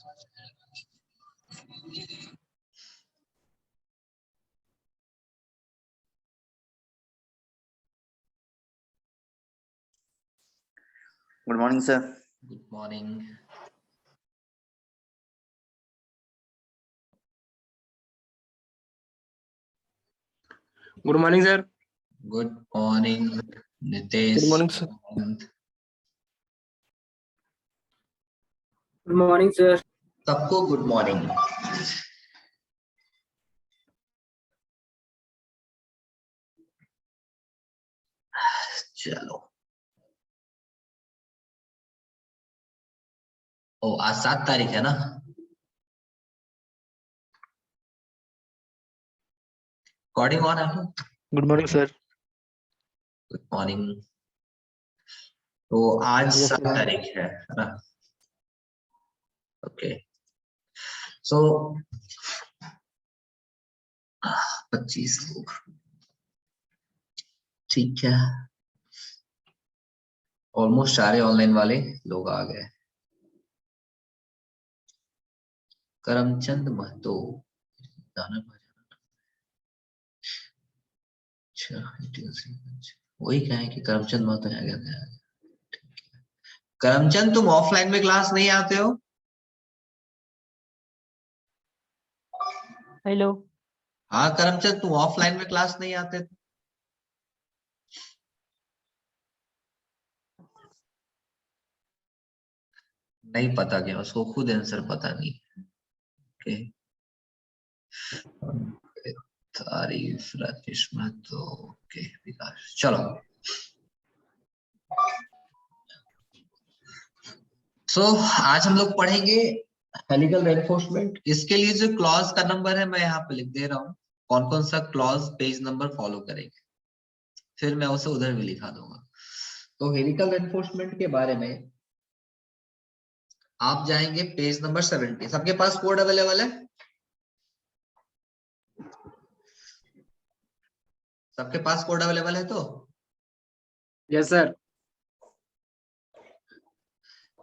Good morning, sir. Good morning. Good morning, sir. Good morning, Nitesh. Good morning, sir. Good morning, sir. सबको good morning. चलो, ओ आज 7 तारीख है ना। Recording on है। Good morning, sir. Good morning. तो आज Yes, 7 sir. तारीख है ना। ओके, सो 25 लोग, ठीक है। ऑलमोस्ट सारे ऑनलाइन वाले लोग आ गए। करमचंद महतो, वही क्या है कि करमचंद महतो आ गया। करमचंद, तुम ऑफलाइन में क्लास नहीं आते हो? हेलो। हाँ करमचंद, तुम ऑफलाइन में क्लास नहीं आते थे? नहीं पता क्या, उसको खुद आंसर पता नहीं। ओके, तारीफ राकेश महतो, ओके विकास। चलो, आज हम लोग पढ़ेंगे हेलिकल रेनफोर्समेंट। इसके लिए जो क्लॉज का नंबर है मैं यहाँ पे लिख दे रहा हूँ, कौन कौन सा क्लॉज पेज नंबर फॉलो करेंगे, फिर मैं उसे उधर भी लिखा दूंगा। तो हेलिकल रेनफोर्समेंट के बारे में आप जाएंगे पेज नंबर 70। सबके पास कोड अवेलेबल है? सबके पास कोड अवेलेबल है? तो Yes, sir.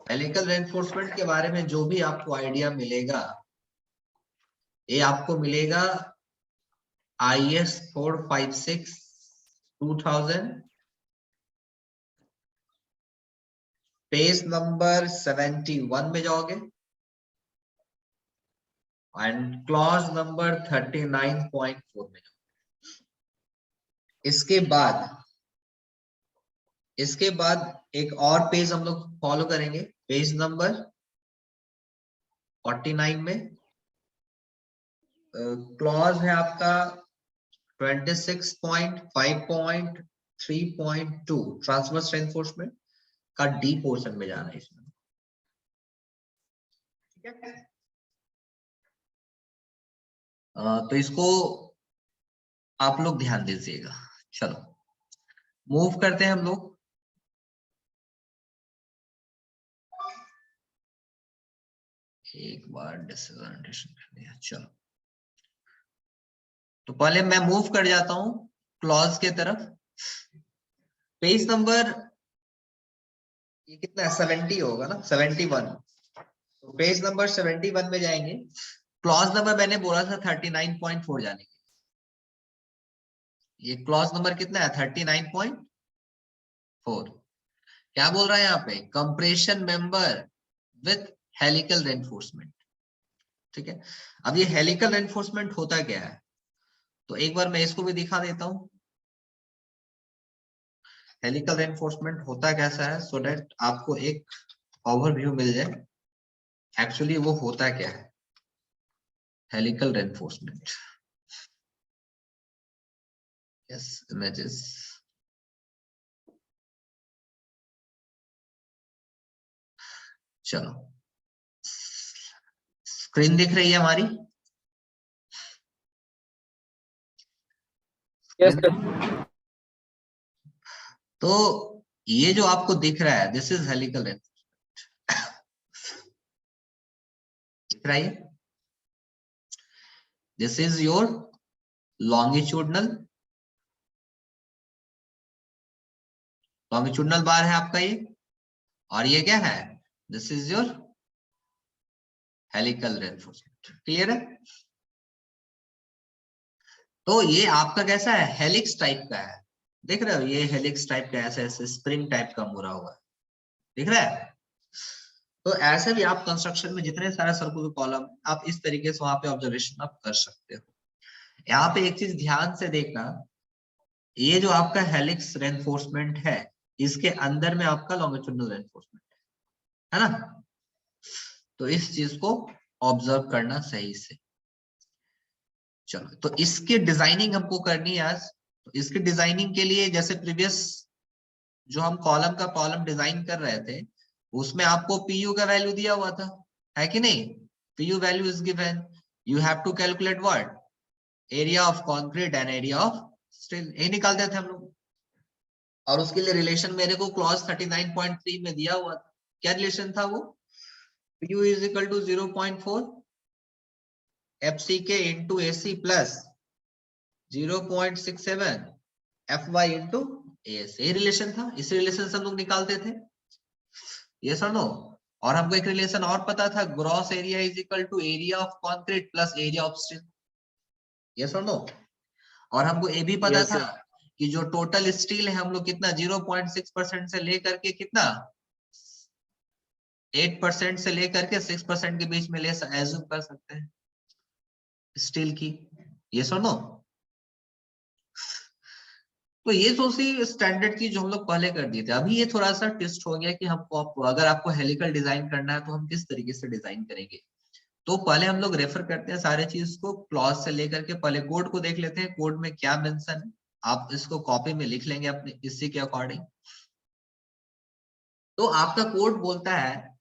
हेलिकल रेनफोर्समेंट के बारे में जो भी आपको आइडिया मिलेगा, ये आपको मिलेगा IS 456/2000 पेज नंबर 71 में जाओगे एंड क्लॉज नंबर 39.4 में जाओगे। इसके बाद एक और पेज हम लोग फॉलो करेंगे, पेज नंबर 49 में क्लॉज है आपका 26.5.3.2 ट्रांसवर्स रेनफोर्समेंट का डी पोर्शन में जाना है इसमें, ठीक है। तो इसको आप लोग ध्यान दीजिएगा। चलो मूव करते हैं हम लोग। एक बार डिसएडवांटेज कर दिया। चलो, तो पहले मैं मूव कर जाता हूं क्लॉज के तरफ। पेज नंबर ये कितना है, 70 होगा ना, 71। तो पेज नंबर 71 में जाएंगे। क्लॉज नंबर मैंने बोला था 39.4 जाने के। ये क्लॉज नंबर कितना है, 39.4। क्या बोल रहा है यहाँ पे, compression member with helical reinforcement, ठीक है। अब ये हेलिकल रेनफोर्समेंट होता क्या है, तो एक बार मैं इसको भी दिखा देता हूं। हेलिकल रेनफोर्समेंट होता कैसा है, सो दैट आपको एक ओवरव्यू मिल जाए एक्चुअली वो होता क्या है हेलिकल रेनफोर्समेंट। Yes, images. चलो, स्क्रीन दिख रही है हमारी? Yes, sir. तो ये जो आपको दिख रहा है, दिस इज हेलिकल रेनफोर्समेंट। दिख रहा है? दिस इज योर लॉन्गिट्यूडनल बार है आपका ये, और ये क्या है, this is your helical reinforcement. Clear है? तो ये आपका कैसा है, हेलिक्स टाइप का है, देख रहे हो, ये हेलिक्स टाइप का ऐसे ऐसे स्प्रिंग टाइप का मुड़ा हुआ है, दिख रहा है? तो ऐसे भी आप कंस्ट्रक्शन में जितने सारे सर्कुलर कॉलम आप इस तरीके से वहां पे ऑब्जर्वेशन आप कर सकते हो। यहाँ पे एक चीज ध्यान से देखना, ये जो आपका हेलिक्स रेनफोर्समेंट है, इसके अंदर में आपका लॉन्गिट्यूडिनल रेनफोर्समेंट है ना, तो इस चीज को ऑब्जर्व करना सही से। चलो, तो इसकी डिजाइनिंग हमको करनी है आज। तो इसकी डिजाइनिंग के लिए जैसे प्रीवियस जो हम कॉलम डिजाइन कर रहे थे, उसमें आपको पीयू का वैल्यू दिया हुआ था, है कि नहीं? PU value is given, you have to calculate what, area of concrete and area of steel, यही निकालते थे हम लोग। और उसके लिए रिलेशन मेरे को क्लॉज 39.3 में दिया हुआ था। क्या रिलेशन था वो? PU is equal to 0.4 FCK into AC plus 0.67 FY into AS, ये रिलेशन था। इस रिलेशन से हम लोग निकालते थे, ये नो। और हमको एक रिलेशन और पता था, gross area is equal to area of concrete plus area of steel, ये नो। और हमको ये भी पता Yes, था sir. कि जो टोटल स्टील है हम लोग कितना 0.6% से लेकर के कितना 8% से लेकर के 6% के बीच में ले एज्यूम कर सकते हैं स्टील की, ये नो। तो ये सोची स्टैंडर्ड की जो हम लोग पहले कर दिए थे। अभी ये थोड़ा सा ट्विस्ट हो गया कि हमको अगर आपको हेलिकल डिजाइन करना है तो हम किस तरीके से डिजाइन करेंगे। तो पहले हम लोग रेफर करते हैं सारे चीज को, क्लॉज से लेकर के पहले कोड को देख लेते हैं, कोड में क्या मेंशन है, आप इसको कॉपी में लिख लेंगे अपने इसी के अकॉर्डिंग। तो आपका कोड बोलता है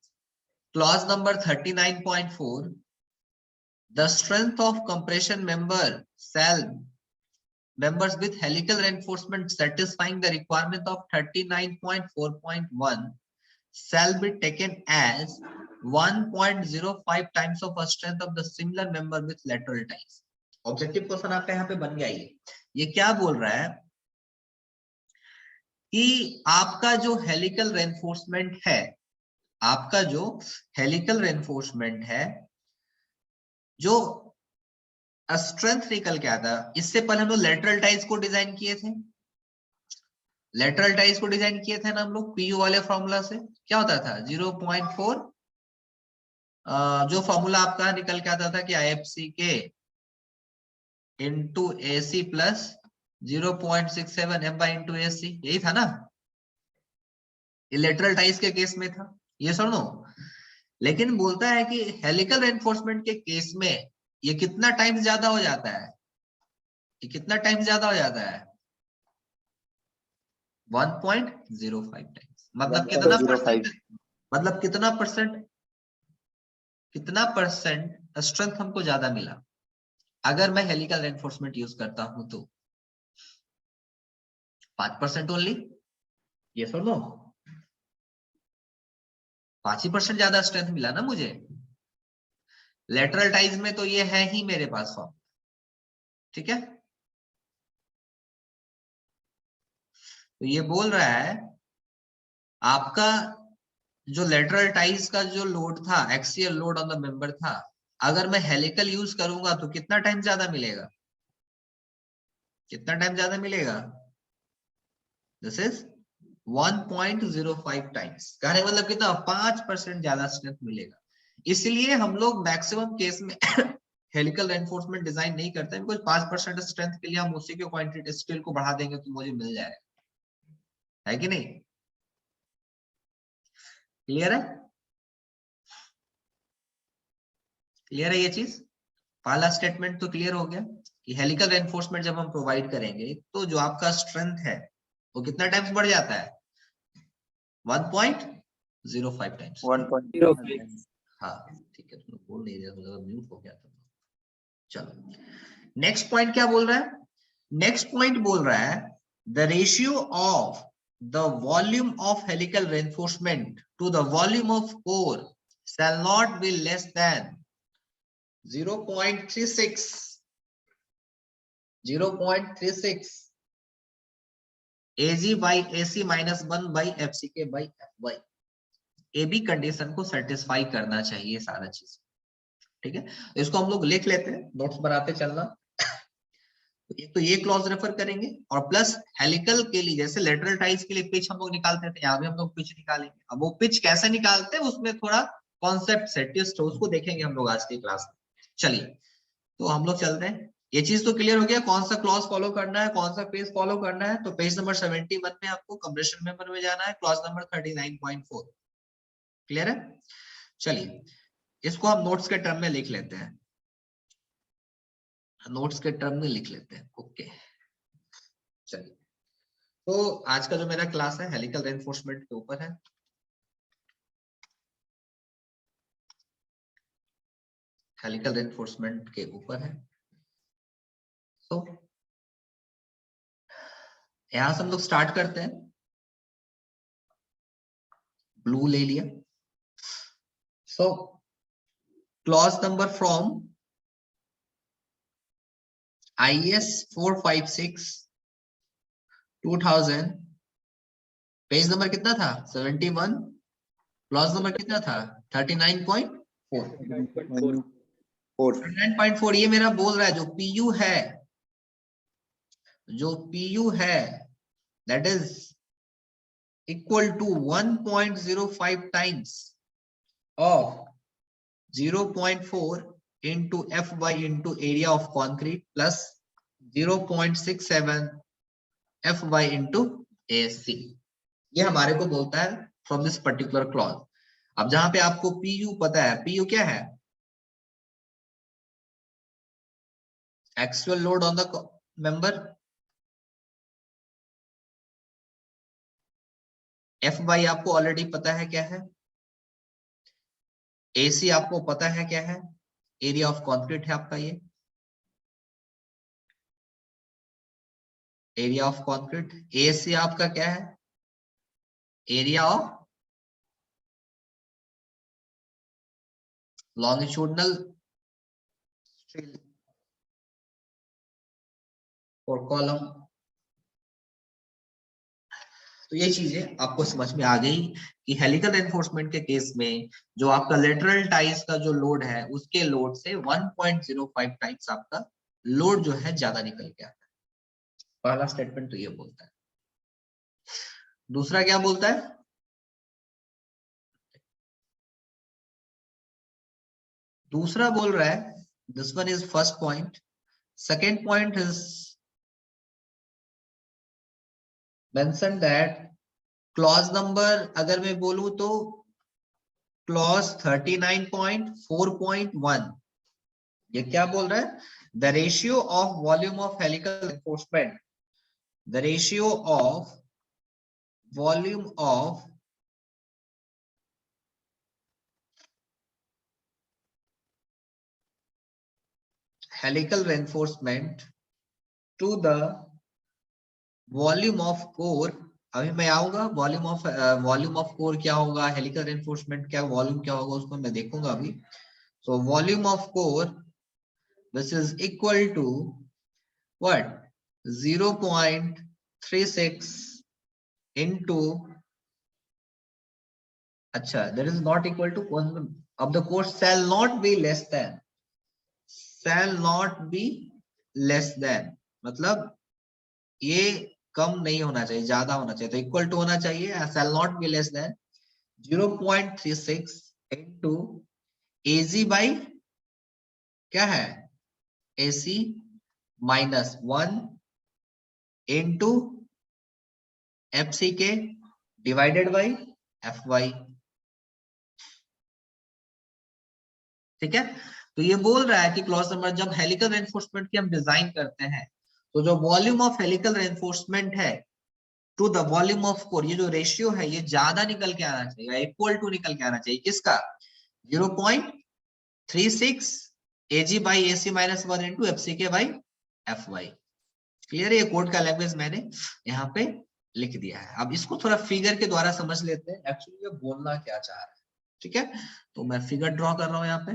clause number 39.4, the strength of compression member shall members with helical reinforcement satisfying the requirement of 39.4.1 shall be taken as 1.05 times of a strength of the similar member with lateral ties। Objective question आपका यहाँ पे बन गया। ये क्या बोल रहा है कि आपका जो हेलिकल रेनफोर्समेंट है, आपका जो हेलिकल रेनफोर्समेंट है, जो स्ट्रेंथ निकल के आता, इससे पहले हम लोग लेटरल टाइज को डिजाइन किए थे, लेटरल टाइज को डिजाइन किए थे ना हम लोग पीयू वाले फॉर्मूला से। क्या होता था 0.4, जो फॉर्मूला आपका निकल के आता था कि IFCK into AC plus 0.67 FY into AC, यही था ना, ये लेटरल टाइज के केस में था, ये सुनो। लेकिन बोलता है कि हेलिकल रेनफोर्समेंट के केस में ये कितना टाइम ज्यादा हो जाता है, ये कितना टाइम ज्यादा हो जाता है 1.05 टाइम्स। मतलब कितना परसेंट, मतलब कितना परसेंट स्ट्रेंथ हमको ज्यादा मिला अगर मैं हेलिकल रेनफोर्समेंट यूज करता हूं तो 5% ओनली, ये सुनो, 5% ज्यादा स्ट्रेंथ मिला ना मुझे। लेटरल टाइज में तो ये है ही मेरे पास फॉर्म, ठीक है। तो ये बोल रहा है आपका जो लेटरल टाइज का जो लोड था, axial load on the member था, अगर मैं हेलिकल यूज करूंगा तो कितना टाइम ज्यादा मिलेगा, कितना टाइम ज्यादा मिलेगा, दिस इज 1.05 टाइम्स, कहने मतलब कितना 5% ज्यादा स्ट्रेंथ मिलेगा। इसलिए हम लोग मैक्सिमम केस में हेलिकल रेनफोर्समेंट डिजाइन नहीं करते हैं, बिकॉज 5% स्ट्रेंथ के लिए हम उसी के क्वांटिटी स्टील को बढ़ा देंगे तो मुझे मिल जाएगा, है कि नहीं? क्लियर है? क्लियर है ये चीज? पहला स्टेटमेंट तो क्लियर हो गया कि हेलिकल रेनफोर्समेंट जब हम प्रोवाइड करेंगे तो जो आपका स्ट्रेंथ है वो कितना टाइम्स बढ़ जाता है 1.05 टाइम्स। 1.05. हाँ ठीक है, तुम बोल नहीं रहे, मतलब म्यूट हो गया था। चलो नेक्स्ट पॉइंट क्या बोल रहा है, नेक्स्ट पॉइंट बोल रहा है the ratio of the volume of helical reinforcement to the volume of core shall not be less than 0.36 AG by AC minus 1 by FCK by FY। AB condition को satisfy करना चाहिए सारा चीज, ठीक है, इसको हम लोग लिख लेते हैं, नोट्स बनाते चलना। तो ये क्लॉज रेफर करेंगे, और प्लस हेलिकल के लिए जैसे लेटरल टाइज के लिए पिच हम लोग निकालते थे, यहाँ भी हम लोग पिच निकालेंगे। अब वो पिच कैसे निकालते हैं उसमें थोड़ा कॉन्सेप्ट सेटिस्ट उसको देखेंगे हम लोग आज की क्लास में। चलिए तो हम लोग चलते हैं, ये चीज तो क्लियर हो गया कौन सा क्लॉज फॉलो करना है, कौन सा पेज फॉलो करना है। तो पेज नंबर 71 में आपको कंप्रेशन मेंबर में जाना है, क्लॉज नंबर 39.4। क्लियर है? चलिए इसको हम नोट्स के टर्म में लिख लेते हैं, नोट्स के टर्म में लिख लेते हैं। ओके चलिए, तो आज का जो मेरा क्लास है हेलिकल रेनफोर्समेंट के ऊपर है। हेलिकल रेनफोर्समेंट के ऊपर है। तो यहां से हम लोग स्टार्ट करते हैं। ब्लू ले लिया। So clause number from IS 456 2000, page number कितना था 71, क्लॉज नंबर कितना था 39.4। 39.4 ये मेरा बोल रहा है जो PU है, जो PU है that is equal to 1.05 times of 0.4 into Fy into area of concrete plus 0.67 Fy into AC। ये हमारे को बोलता है फ्रॉम दिस पर्टिकुलर क्लॉज। अब जहां पे आपको PU पता है, PU क्या है? Actual load on the member. Fy आपको ऑलरेडी पता है क्या है। AC आपको पता है क्या है, एरिया ऑफ कॉन्क्रीट है आपका ये, एरिया ऑफ कॉन्क्रीट। AC आपका क्या है, एरिया ऑफ longitudinal और कॉलम। तो ये चीजें आपको समझ में आ गई कि हेलिकल एनफोर्समेंट के केस में जो आपका लेटरल टाइज का जो लोड है उसके लोड से 1.05 टाइम्स आपका लोड जो है ज्यादा निकल के आता है। पहला स्टेटमेंट तो ये बोलता है। दूसरा क्या बोलता है? दूसरा बोल रहा है, this one is first point. Second point is mention that clause number अगर मैं बोलूं तो क्लॉज 39.4.1 ये क्या बोल रहा है? The ratio of volume of helical enforcement, the ratio of volume of helical reinforcement to the volume of core. अभी मैं आऊंगा वॉल्यूम ऑफ कोर क्या होगा, हेलिकल रेनफोर्समेंट क्या वॉल्यूम क्या होगा उसको मैं देखूंगा अभी। So volume of core this is equal to what 0.36 into, अच्छा that is not equal to of the course shall not be less than, shall not be less than मतलब ये कम नहीं होना चाहिए, ज्यादा होना चाहिए। तो इक्वल टू होना चाहिए, shall not be less than 0.36 into AG by क्या है AC minus 1 into FCK divided by FY। ठीक है, तो ये बोल रहा है कि क्लॉज नंबर जब हेलिकल रेनफोर्समेंट की हम डिजाइन करते हैं तो जो वॉल्यूम ऑफ हेलिकल रेनफोर्समेंट है to the volume of core, ये जो रेशियो है ये ज्यादा निकल के आना चाहिए, इक्वल टू निकल के आना चाहिए। किसका? 0.36 AG by AC minus 1 into FCK by FY। Clear है? ये कोड का लैंग्वेज मैंने यहाँ पे लिख दिया है। अब इसको थोड़ा फिगर के द्वारा समझ लेते हैं एक्चुअली ये बोलना क्या चाह रहा है। ठीक है, तो मैं फिगर ड्रॉ कर रहा हूं यहाँ पे।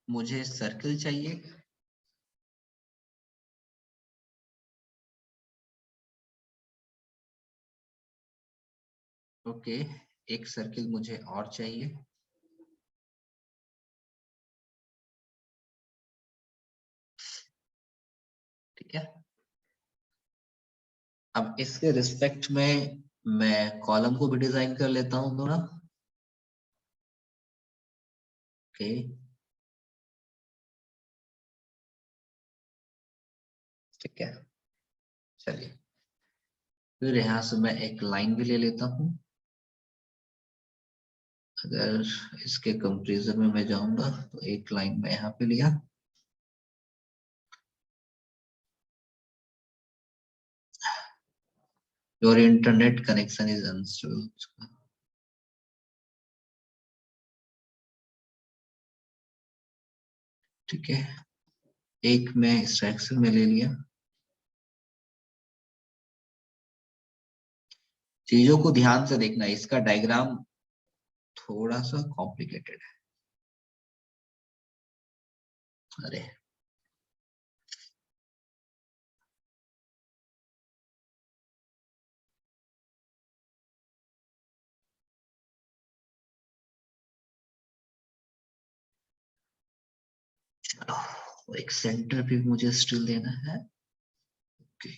मुझे सर्कल चाहिए, ओके एक सर्किल मुझे और चाहिए। अब इसके रिस्पेक्ट में मैं कॉलम को भी डिजाइन कर लेता हूं थोड़ा। ओके, ठीक है, चलिए फिर यहां से मैं एक लाइन भी ले लेता हूं। अगर इसके कंपैरिजन में मैं जाऊंगा तो एक लाइन मैं यहाँ पे लिया, your internet connection is unstable. ठीक है, एक मैं इस एक्सेल में ले लिया। चीजों को ध्यान से देखना, इसका डायग्राम थोड़ा सा कॉम्प्लिकेटेड है। अरे चलो, एक सेंटर भी मुझे स्टिल देना है। ओके,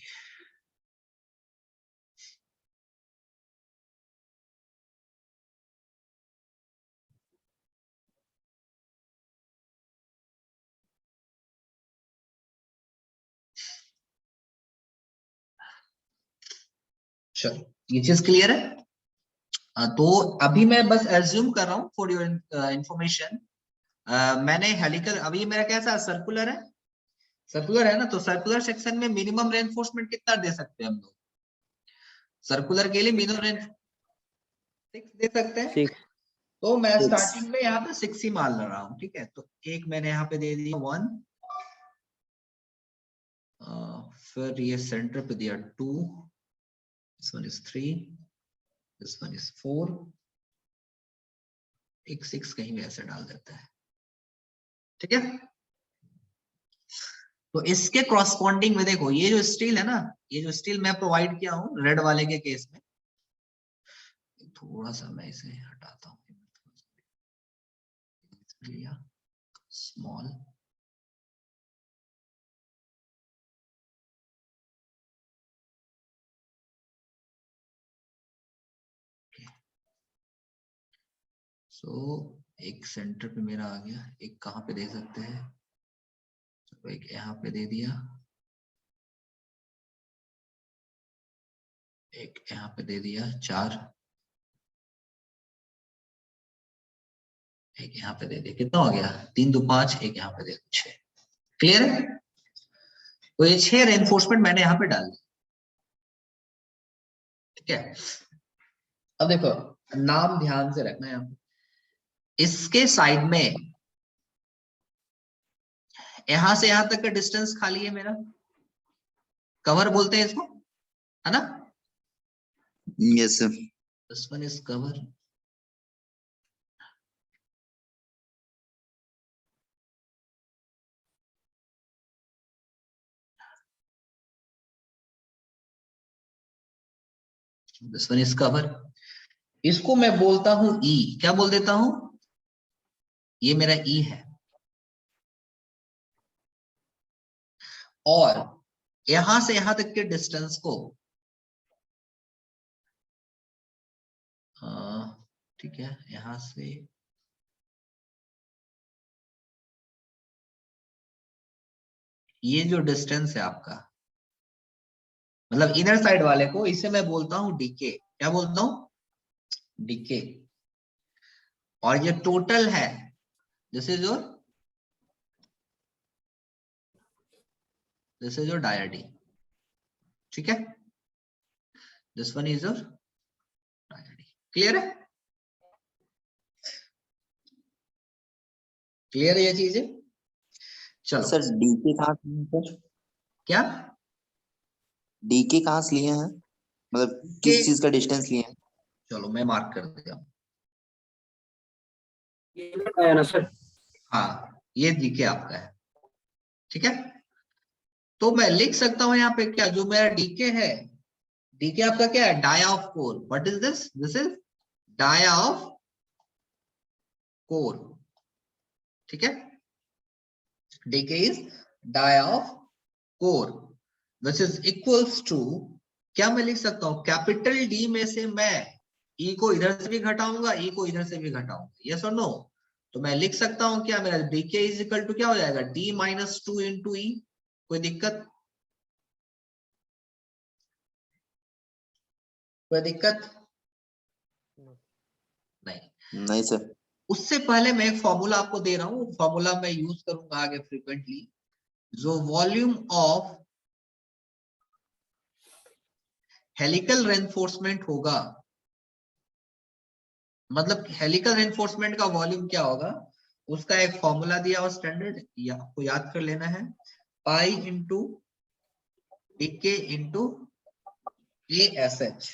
चलो ये चीज क्लियर है। तो अभी मैं बस एज्यूम कर रहा हूँ फॉर योर इंफॉर्मेशन, मैंने हेलिकल, अभी मेरा कैसा सर्कुलर है, सर्कुलर है ना, तो सर्कुलर सेक्शन में मिनिमम रेनफोर्समेंट कितना दे सकते हैं हम लोग? सर्कुलर के लिए मिनिमम रेन 6 दे सकते हैं। 6 तो मैं 6 स्टार्टिंग में यहाँ पे 6 ही मान रहा हूँ, ठीक है। तो एक मैंने यहाँ पे दे दिया 1, फिर ये सेंटर पे दिया 2, this one is 3, this one is 4, एक 6 कहीं भी ऐसे डाल देता है, ठीक है। तो इसके क्रॉसपॉन्डिंग में देखो, ये जो स्टील है ना, ये जो स्टील मैं प्रोवाइड किया हूँ रेड वाले के केस में, थोड़ा सा मैं इसे हटाता हूँ, लिया स्मॉल, सो एक सेंटर पे मेरा आ गया, एक कहाँ पे दे सकते हैं, तो एक यहाँ पे दे दिया, एक यहाँ पे दे दिया 4, एक यहाँ पे दे दिया, कितना हो गया 3 2 5, एक यहाँ पे दे 6। क्लियर है? तो ये 6 रेनफोर्समेंट मैंने यहाँ पे डाल दिया, ठीक है। अब देखो, नाम ध्यान से रखना है यहाँ पे, इसके साइड में यहां से यहां तक का डिस्टेंस खाली है मेरा, कवर बोलते हैं इसको, है ना। Yes sir. This one is cover, this one is cover. इसको मैं बोलता हूं ई, क्या बोल देता हूं, ये मेरा ई है। और यहां से यहां तक के डिस्टेंस को, ठीक है, यहां से ये जो डिस्टेंस है आपका, मतलब इनर साइड वाले को, इसे मैं बोलता हूं डीके, क्या बोलता हूं, डीके। और ये टोटल है, दिस इज योर डायडी, ठीक है। दिस वन इज योर डायडी। क्लियर है? क्लियर है ये चीजें? चलो सर डीके कहाँ से लिए हैं सर? क्या, डीके कहाँ से लिए हैं, मतलब के, किस चीज का डिस्टेंस लिए हैं? चलो मैं मार्क कर देता हूं। ये बताया ना सर। हाँ, ये डीके आपका है, ठीक है। तो मैं लिख सकता हूं यहाँ पे क्या, जो मेरा डीके है, डीके आपका क्या है, dia of core. What is this, this is dia of core, ठीक है। DK is dia of core, which is equals to क्या मैं लिख सकता हूँ कैपिटल डी में से मैं ई को इधर से भी घटाऊंगा, ई को इधर से भी घटाऊंगा, यस और नो? तो मैं लिख सकता हूँ क्या, मेरा डी के इज इक्वल टू क्या हो जाएगा, डी माइनस 2 इंटू ई। कोई दिक्कत? कोई दिक्कत? नहीं। नहीं सर। उससे पहले मैं एक फॉर्मूला आपको दे रहा हूँ, फॉर्मूला मैं यूज करूंगा आगे फ्रीक्वेंटली। जो वॉल्यूम ऑफ हेलिकल रेनफोर्समेंट होगा, मतलब हेलिकल रेनफोर्समेंट का वॉल्यूम क्या होगा, उसका एक फॉर्मूला दिया हुआ स्टैंडर्ड, आपको याद कर लेना है, pi into DK into ASH,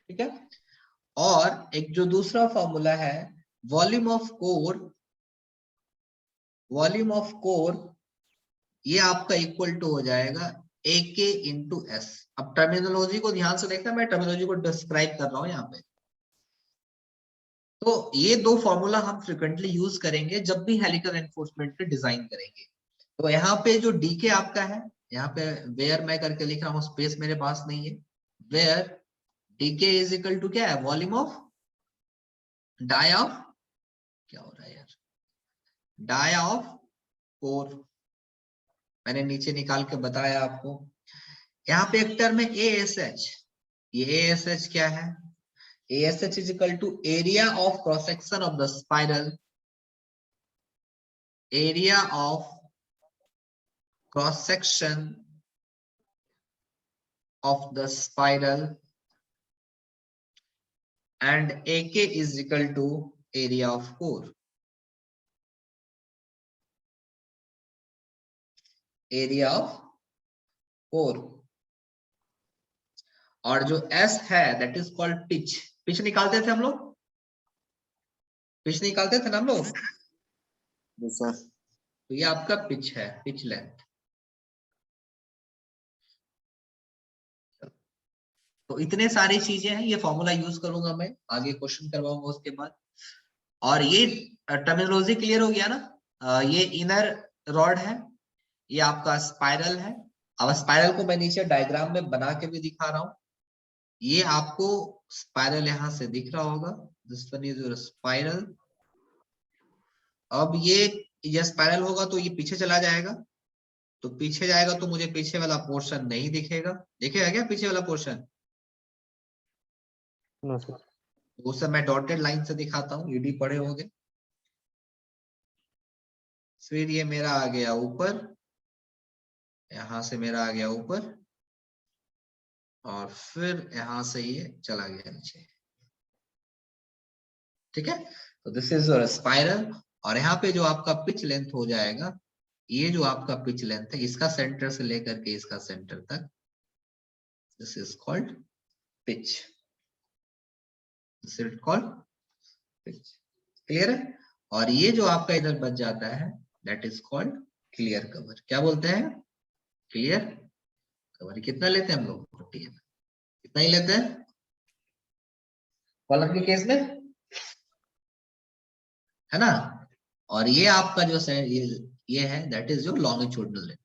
ठीक है। और एक जो दूसरा फॉर्मूला है volume of core, volume of core ये आपका इक्वल टू हो जाएगा AK इंटू S। अब टर्मिनोलॉजी को ध्यान से देखना, मैं टर्मिनोलॉजी को डिस्क्राइब कर रहा हूं यहाँ पे। तो ये दो फॉर्मूला हम फ्रिक्वेंटली यूज करेंगे जब भी हेलिकल एनफोर्समेंट पे डिजाइन करेंगे। तो यहाँ पे जो डीके आपका है, यहाँ पे वेयर मैं करके लिख रहा हूँ, स्पेस मेरे पास नहीं है, where DK is equal to क्या है, वॉल्यूम ऑफ डाई ऑफ, क्या हो रहा है यार, डाई ऑफ कोर। मैंने नीचे निकाल के बताया आपको। यहाँ पे एक टर्म है ASH, ये ASH क्या है, ASH is equal to area of cross section of the spiral, area of cross section of the spiral, and AK is equal to area of core, area of core। और जो S है that is called pitch, pitch निकालते थे हम लोग, pitch निकालते थे ना हम लोग, यस सर। तो ये आपका पिच है, पिच लेंथ। तो इतने सारी चीजें हैं, ये फॉर्मूला यूज करूंगा मैं, आगे क्वेश्चन करवाऊंगा उसके बाद। और ये टर्मिनोलॉजी क्लियर हो गया ना, ये इनर रॉड है, ये आपका स्पाइरल है। अब स्पाइरल को मैं नीचे डायग्राम में बना के भी दिखा रहा हूं। ये आपको स्पाइरल यहां से दिख रहा होगा, this one is your spiral. अब ये स्पाइरल होगा तो ये पीछे चला जाएगा, तो पीछे जाएगा तो मुझे पीछे वाला पोर्शन नहीं दिखेगा, दिखेगा क्या पीछे वाला पोर्शन? No sir. उसे मैं डॉटेड लाइन से दिखाता हूँ, ईडी पढ़े होंगे। फिर ये मेरा आ गया ऊपर, यहां से मेरा आ गया ऊपर, और फिर यहां से ये चला गया नीचे, ठीक है। तो दिस इज योर स्पाइरल। और यहाँ पे जो आपका पिच लेंथ हो जाएगा, ये जो आपका पिच लेंथ है, इसका सेंटर से लेकर के इसका सेंटर तक, this is called pitch, this is called pitch. Clear है? और ये जो आपका इधर बच जाता है that is called clear cover. क्या बोलते हैं? Clear cover. कितना लेते हैं हम लोग? 40 mm, कितना ही लेते हैं कॉलम के केस में, है ना। और ये आपका जो है ये है that is your longitudinal length.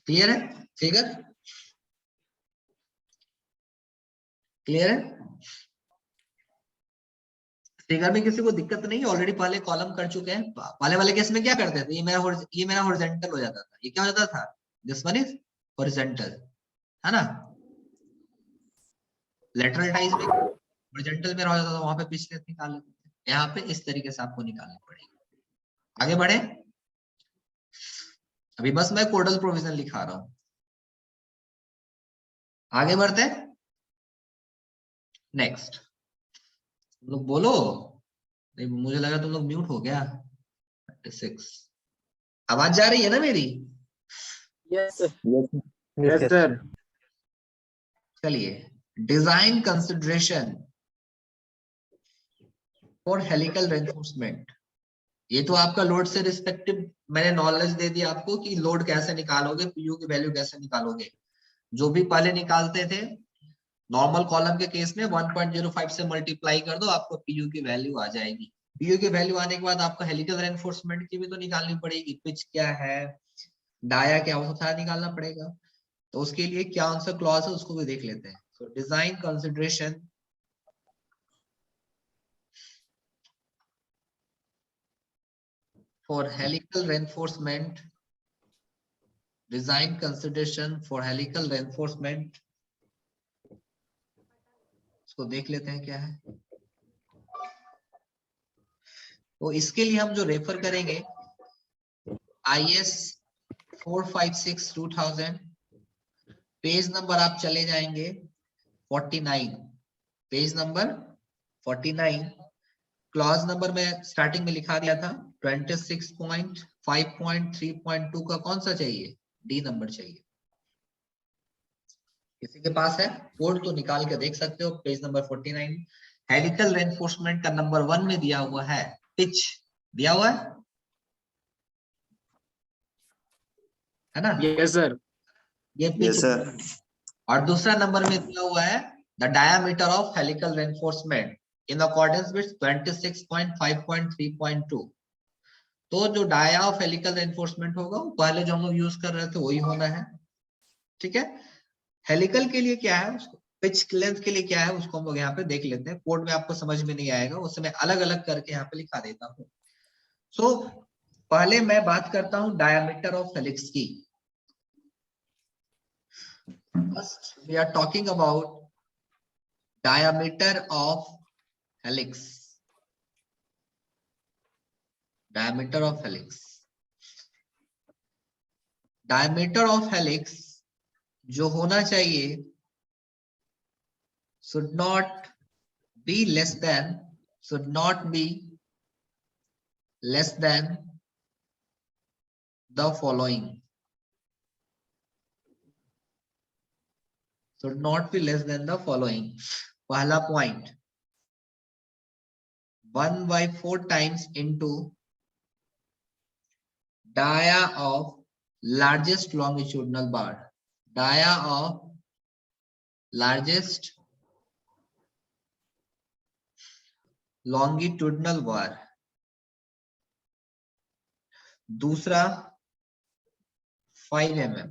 Clear है? फिगर क्लियर है? फिगर में किसी को दिक्कत नहीं है? ऑलरेडी पहले कॉलम कर चुके हैं। पहले वाले केस में क्या करते थे, ये मेरा हॉरिजॉन्टल हो जाता था, ये क्या हो जाता था, दिस वन इज हॉरिजॉन्टल, है ना। लेटरल टाइज में हॉरिजॉन्टल में रह जाता था, वहां पे पिच लेंथ निकाल लेते थे। यहाँ पे इस तरीके से आपको निकालनी पड़ेगी। आगे बढ़े, अभी बस मैं कोडल प्रोविजन लिखा रहा हूं। आगे बढ़ते हैं नेक्स्ट। तुम लोग बोलो, नहीं मुझे लगा तुम लोग म्यूट हो गया। 36 आवाज जा रही है ना मेरी? Yes yes sir. चलिए, design consideration for helical reinforcement. ये तो आपका लोड से रिस्पेक्टिव मैंने नॉलेज दे दिया आपको कि लोड कैसे निकालोगे, पीयू की वैल्यू कैसे निकालोगे। जो भी पहले निकालते थे नॉर्मल कॉलम के केस में 1.05 से मल्टीप्लाई कर दो, आपको पीयू की वैल्यू आ जाएगी। पीयू की वैल्यू आने के बाद आपको हेलिकल रेनफोर्समेंट की भी तो निकालनी पड़ेगी, पिच क्या है, डाया क्या, वो सारा निकालना पड़ेगा। तो उसके लिए क्या आंसर क्लॉज है उसको भी देख लेते हैं। So design consideration for helical reinforcement, design consideration for helical reinforcement, इसको देख लेते हैं क्या है। तो इसके लिए हम जो रेफर करेंगे IS 456/2000, पेज नंबर आप चले जाएंगे 49, पेज नंबर 49, क्लॉज नंबर में स्टार्टिंग में लिखा दिया था 26.5.3.2 का कौन सा चाहिए, डी नंबर चाहिए। किसी के पास है कोड तो निकाल के देख सकते हो, पेज नंबर 49। हेलिकल रेनफोर्समेंट का नंबर 1 में दिया हुआ है पिच, दिया हुआ है ना, यस सर। ये पिच यस सर। और दूसरा नंबर में दिया हुआ है the diameter of helical reinforcement in accordance with 26.5.3.2। तो जो डाया ऑफ हेलिकल रेनफोर्समेंट होगा वो पहले जो हम लोग यूज कर रहे थे वही होना है, ठीक है। हेलिकल के लिए क्या है, उसको पिच लेंथ के लिए क्या है उसको हम लोग यहाँ पे देख लेते हैं। कोड में आपको समझ में नहीं आएगा, उससे मैं अलग अलग करके यहाँ पे लिखा देता हूँ। सो पहले मैं बात करता हूँ डायामीटर ऑफ हेलिक्स की। First we are talking about diameter of helix, diameter of helix, diameter of helix जो होना चाहिए should not be less than, should not be less than the following, should not be less than the following। पहला point 1/4 times into dia of largest longitudinal bar, dia of largest longitudinal bar। दूसरा 5 mm,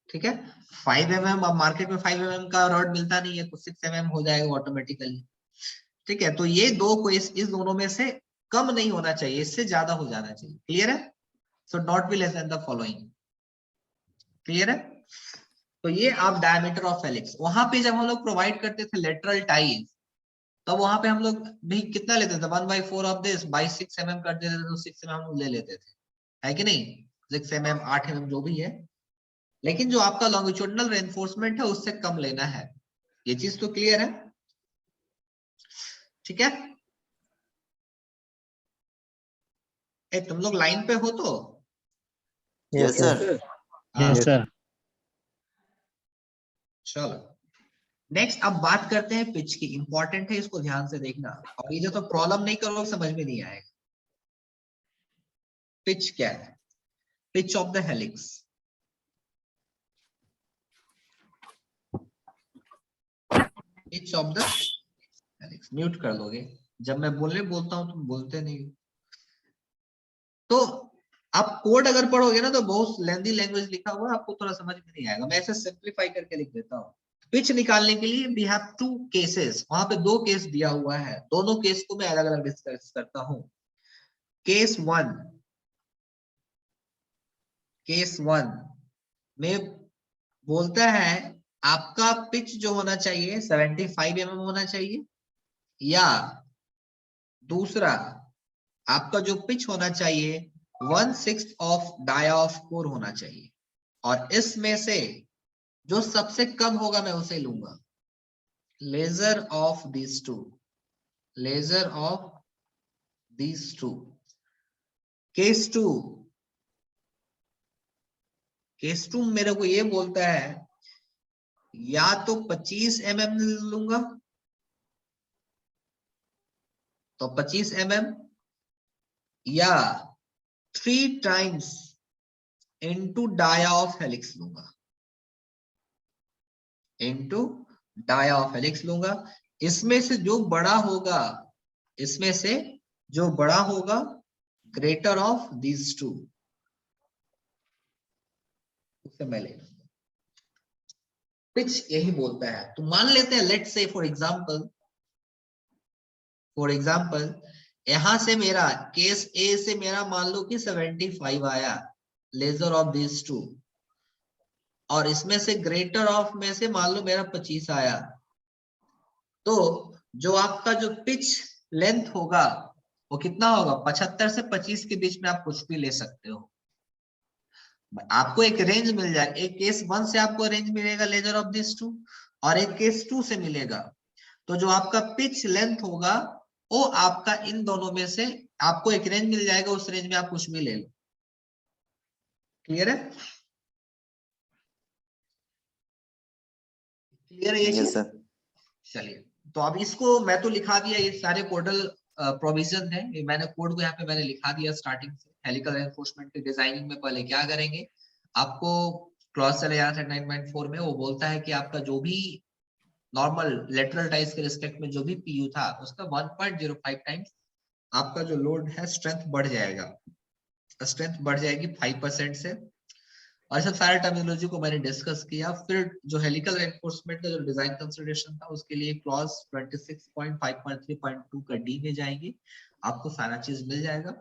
ठीक है। 5 mm, अब market में 5 mm का rod मिलता नहीं है तो 6 mm हो जाएगा ऑटोमेटिकली, ठीक है। तो ये दो को इस दोनों में से कम नहीं होना चाहिए, इससे ज्यादा हो जाना चाहिए, क्लियर है। So not be less than the following, clear है। तो ये आप डायमीटर ऑफ हेलिक्स, वहां पे जब हम लोग प्रोवाइड करते थे लेटरल टाइज, तब वहां पे हम लोग भी कितना लेते थे, 1/4 ऑफ दिस बाई 6 mm कर देते थे तो 6 mm हम लोग ले लेते थे, है कि नहीं, 6 mm 8 mm जो भी है। लेकिन जो आपका लॉन्गिट्यूडिनल रेनफोर्समेंट है उससे कम लेना है, ये चीज तो क्लियर है, ठीक है। ए तुम लोग लाइन पे हो तो यस सर। हाँ, Yes, sir. चलो नेक्स्ट अब बात करते हैं पिच की। इंपॉर्टेंट है, इसको ध्यान से देखना, और ये जो तो प्रॉब्लम नहीं करोगे समझ में नहीं आएगा। पिच क्या है, pitch of the helix, pitch of the helix. Mute कर लोगे, जब मैं बोलने बोलता हूं तुम बोलते नहीं हो। तो आप कोड अगर पढ़ोगे ना तो बहुत लेंदी लैंग्वेज लिखा हुआ है, आपको थोड़ा समझ में नहीं आएगा। मैं ऐसे सिंप्लीफाई करके लिख देता हूँ। पिच निकालने के लिए वी हैव 2 केसेस, वहां पे 2 केस दिया हुआ है, दोनों केस को मैं अलग अलग डिस्कस करता हूँ। केस 1, केस 1 में बोलता है आपका पिच जो होना चाहिए 75 mm होना चाहिए, या दूसरा आपका जो पिच होना चाहिए 1/6 ऑफ डाया ऑफ कोर होना चाहिए, और इसमें से जो सबसे कम होगा मैं उसे लूंगा। Laser of these two, laser of these two। Case 2, case 2 मेरे को ये बोलता है या तो 25 mm लूंगा, तो 25 mm, या 3 times into dia of helix लूंगा, into डाया ऑफ हेलिक्स लूंगा। इसमें से जो बड़ा होगा इसमें से जो बड़ा होगा ग्रेटर ऑफ दीज टू, उसे मैं ले लूंगा। पिच यही बोलता है। तो मान लेते हैं, लेट्स से फॉर एग्जांपल यहां से मेरा केस ए से मेरा मान लो कि 75 आया, लेजर ऑफ दिस टू, और इसमें से ग्रेटर ऑफ में से मान लो मेरा 25 आया। तो जो आपका जो पिच लेंथ होगा वो कितना होगा? 75 से 25 के बीच में आप कुछ भी ले सकते हो। आपको एक रेंज मिल जाए, एक केस 1 से आपको रेंज मिलेगा लेजर ऑफ दिस टू, और एक केस 2 से मिलेगा। तो जो आपका पिच लेंथ होगा वो आपका इन दोनों में से आपको एक रेंज मिल जाएगा, उस रेंज में आप कुछ भी ले लो। क्लियर है? क्लियर है ये यस चीज? सर। चलिए, तो अब इसको मैं तो लिखा दिया, ये सारे कोडल प्रोविजन है, ये मैंने कोड को यहाँ पे मैंने लिखा दिया स्टार्टिंग से। हेलिकल रेनफोर्समेंट की डिजाइनिंग में पहले क्या करेंगे, आपको क्लॉज चले जाना था 9.4 में। वो बोलता है कि आपका जो भी नॉर्मल लेटरल टाइज के रिस्पेक्ट में जो भी पीयू था उसका 1.05 टाइम्स आपका जो लोड है स्ट्रेंथ बढ़ जाएगा, स्ट्रेंथ बढ़ जाएगी 5% से। और सब सारे टर्मिनोलॉजी को मैंने डिस्कस किया। फिर जो हेलिकल रेनफोर्समेंट का जो डिजाइन कंसिडरेशन था उसके लिए क्लॉज 26.5.3.2 का डी में जाएंगे, आपको सारा चीज मिल जाएगा।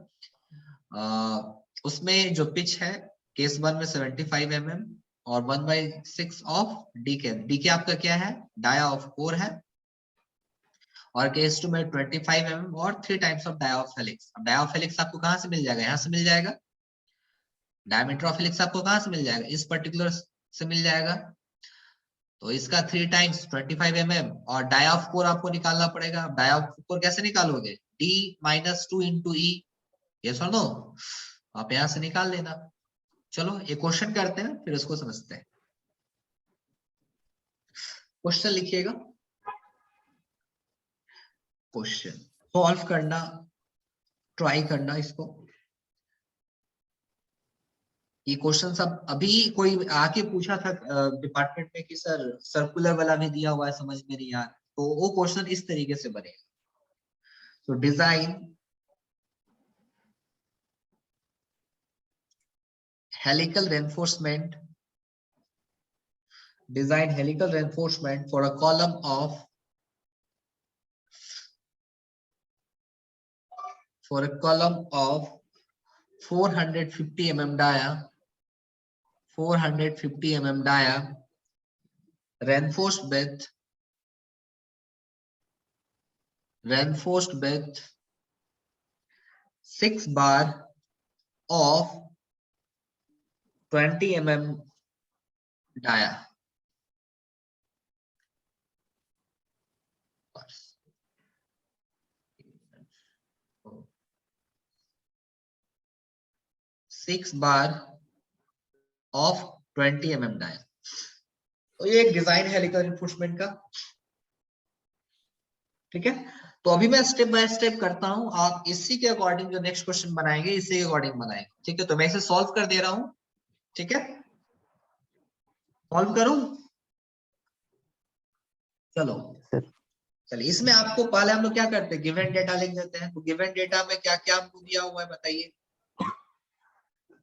उसमें जो पिच है केस 1 में 75 mm और 1/6 ऑफ डीके आपका क्या है? डाया ऑफ कोर है। और केस 2 में 25 mm और 3 times of dia of helix. अब डाया ऑफ हेलिक्स आपको कहां से मिल जाएगा? यहाँ से मिल जाएगा। डायमीटर ऑफ हेलिक्स आपको कहां से मिल जाएगा? इस पर्टिकुलर से मिल जाएगा। तो इसका 3 टाइम्स 25 mm और डाया ऑफ कोर आपको निकालना पड़ेगा। डाया ऑफ कोर कैसे निकालोगे? D - 2 × E, यस और नो? आप यहां से निकाल लेना। चलो एक क्वेश्चन करते हैं फिर उसको समझते हैं। क्वेश्चन लिखिएगा, क्वेश्चन सॉल्व करना, ट्राई करना इसको। ये क्वेश्चन सब अभी कोई आके पूछा था डिपार्टमेंट में कि सर सर्कुलर वाला भी दिया हुआ है, समझ में नहीं आ रहा, तो वो क्वेश्चन इस तरीके से बनेगा। तो design helical reinforcement, design helical reinforcement for a column of 450 mm dia, 450 mm dia, reinforced with 6 bar of 20 mm dia. 6 bar of 20 mm dial. तो ये एक डिजाइन है हेलिकल रेनफोर्समेंट का। ठीक है, तो अभी मैं स्टेप बाय स्टेप करता हूं, आप इसी के अकॉर्डिंग जो नेक्स्ट क्वेश्चन बनाएंगे इसी के अकॉर्डिंग बनाएंगे। ठीक है, तो मैं इसे सॉल्व कर दे रहा हूं। ठीक है, सॉल्व करूं? चलो चलिए, इसमें आपको पहले हम लोग क्या करते हैं, गिवन डेटा लिख देते हैं। तो गिवन डेटा में क्या क्या हमको दिया हुआ है बताइए।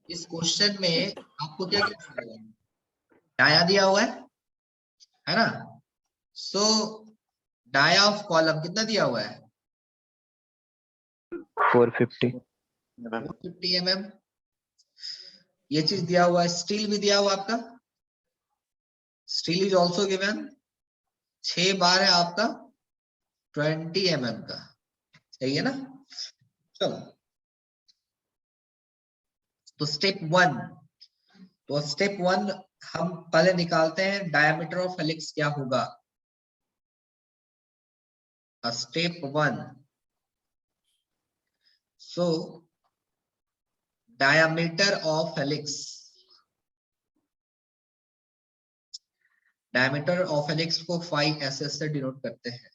इस क्वेश्चन में आपको क्या क्या दिया हुआ है? डाया दिया हुआ है ना? सो डाया ऑफ कॉलम कितना दिया हुआ है? 450 mm। ये चीज दिया हुआ है। स्टील भी दिया हुआ आपका, स्टील इज ऑल्सो गिवन। 6 बार है आपका 20 mm का, सही है ना? चलो, तो स्टेप 1 हम पहले निकालते हैं डायमीटर ऑफ हेलिक्स क्या होगा। Step 1, so diameter of helix, diameter of helix को 5SS से डिनोट करते हैं।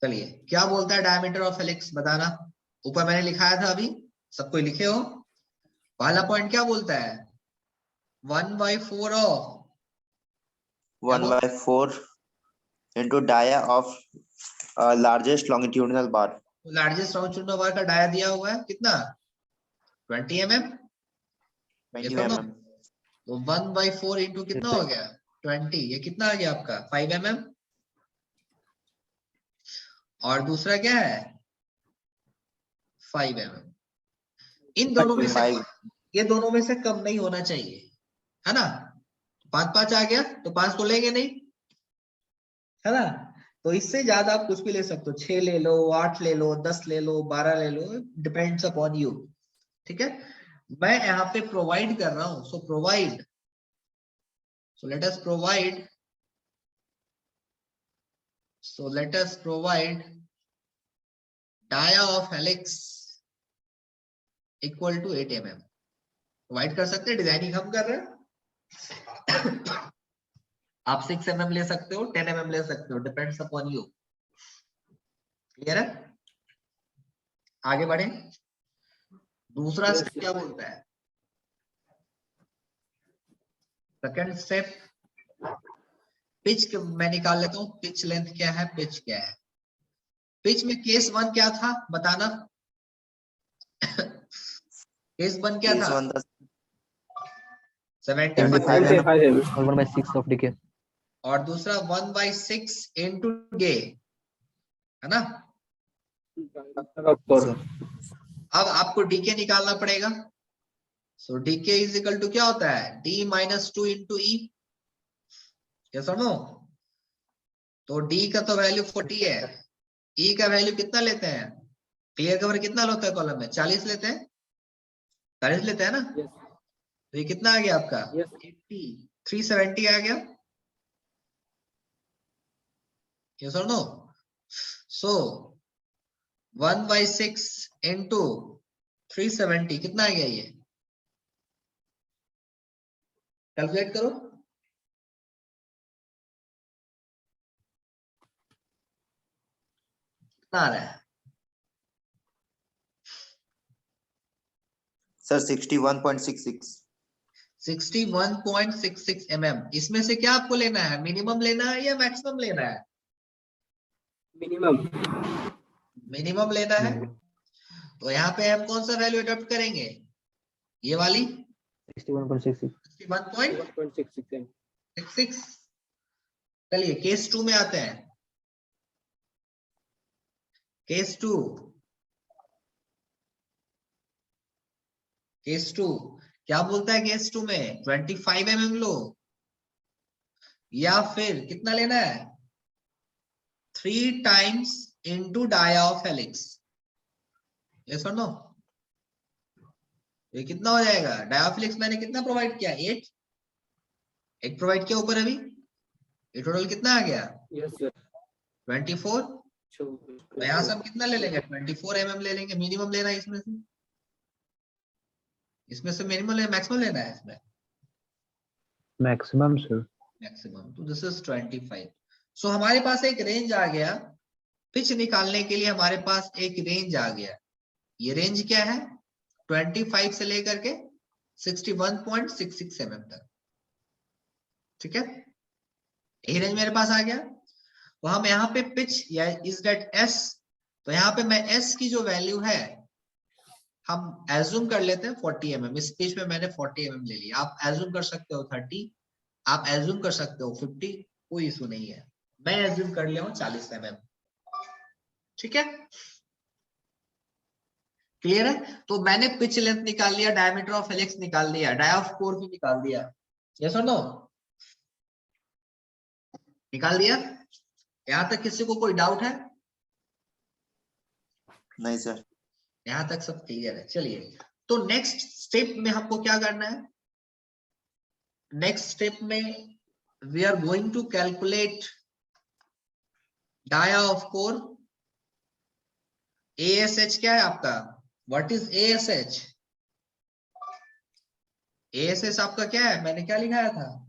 चलिए, क्या बोलता है डायमीटर ऑफ हेलिक्स बताना। ऊपर मैंने लिखाया था, अभी सबको लिखे हो। पहला पॉइंट क्या बोलता है? 1/4 of 1/4 into dia of largest longitudinal bar. Largest longitudinal bar का डाया दिया हुआ है कितना 20 mm 20 दोनों mm. तो 1/4 इंटू कितना हो गया 20 ये कितना आ गया आपका 5 mm और दूसरा क्या है 5 mm इन दोनों में से 5. ये दोनों में से कम नहीं होना चाहिए है ना 5 आ गया तो 5 को लेंगे नहीं है ना तो इससे ज्यादा आप कुछ भी ले सकते हो 6 ले लो 8 ले लो 10 ले लो 12 ले लो डिपेंड्स अपॉन यू ठीक है मैं यहाँ पे प्रोवाइड कर रहा हूं सो provide so let us provide dia of helix equal to 8 mm provide कर सकते हैं डिजाइनिंग हम कर रहे हैं आप 6 mm ले सकते हो 10 mm ले सकते हो डिपेंड्स अपॉन यू क्लियर है आगे बढ़े दूसरा Yes, स्टेप क्या बोलता है सेकंड स्टेप पिच मैं निकाल लेता हूँ पिच लेंथ क्या है पिच क्या है पिच में केस 1 क्या था बताना केस 1 क्या Case था 1 the 75 75 है 1/6 of decay. और दूसरा 1/6 into डे है ना पर अब आपको डीके निकालना पड़ेगा सो डीके इज इक्वल टू क्या होता है d - 2 into e क्या सुनो तो d का तो वैल्यू 40 है e का वैल्यू कितना लेते हैं क्लियर कवर कितना लेता है कॉलम में 40 लेते हैं 40 लेते हैं ना तो ये कितना आ गया आपका 80 370 आ गया yes or no so 1/6 into 370 कितना आ गया ये कैलकुलेट करो कितना आ रहा है sir 61.66. 61.66 mm इसमें से क्या आपको लेना है मिनिमम लेना है या मैक्सिमम लेना है मिनिमम मिनिमम लेना है तो यहाँ पे हम कौन सा वैल्यू अडॉप्ट करेंगे ये वाली 61.66. 61.66 चलिए केस 2 में आते हैं केस 2 क्या बोलता है केस 2 में 25 mm लो या फिर कितना लेना है 3 times into dia of helix yes or no ये कितना हो जाएगा dia of helix मैंने कितना प्रोवाइड किया 8 एक प्रोवाइड किया ऊपर अभी ये टोटल कितना आ गया यस सर 24 तो यहाँ से हम कितना ले लेंगे 24 mm ले लेंगे मिनिमम लेना है इसमें से मिनिमम लेना मैक्सिमम लेना है इसमें Maximum, sir. मैक्सिमम तो दिस इज 25 सो हमारे पास एक रेंज आ गया पिच निकालने के लिए हमारे पास एक रेंज आ गया ये रेंज क्या है 25 से लेकर के 61.66 mm तक ठीक है यही रेंज मेरे पास आ गया तो हम यहाँ पे पिच या इज दैट एस तो यहाँ पे मैं एस की जो वैल्यू है हम एज्यूम कर लेते हैं 40 mm इस पेज में मैंने 40 mm ले लिया आप एज्यूम कर सकते हो 30 आप एज्यूम कर सकते हो 50 कोई इशू नहीं है मैं एज्यूम कर लिया हूं 40 mm ठीक है क्लियर है तो मैंने पिच लेंथ निकाल लिया डायमीटर ऑफ हेलिक्स निकाल दिया डाया ऑफ कोर भी निकाल दिया यस और नो निकाल दिया यहां तक किसी को कोई डाउट है नहीं सर यहां तक सब क्लियर है चलिए तो नेक्स्ट स्टेप में हमको क्या करना है नेक्स्ट स्टेप में we are going to calculate dia of core ASH क्या है आपका व्हाट इज ASH आपका क्या है मैंने क्या लिखाया था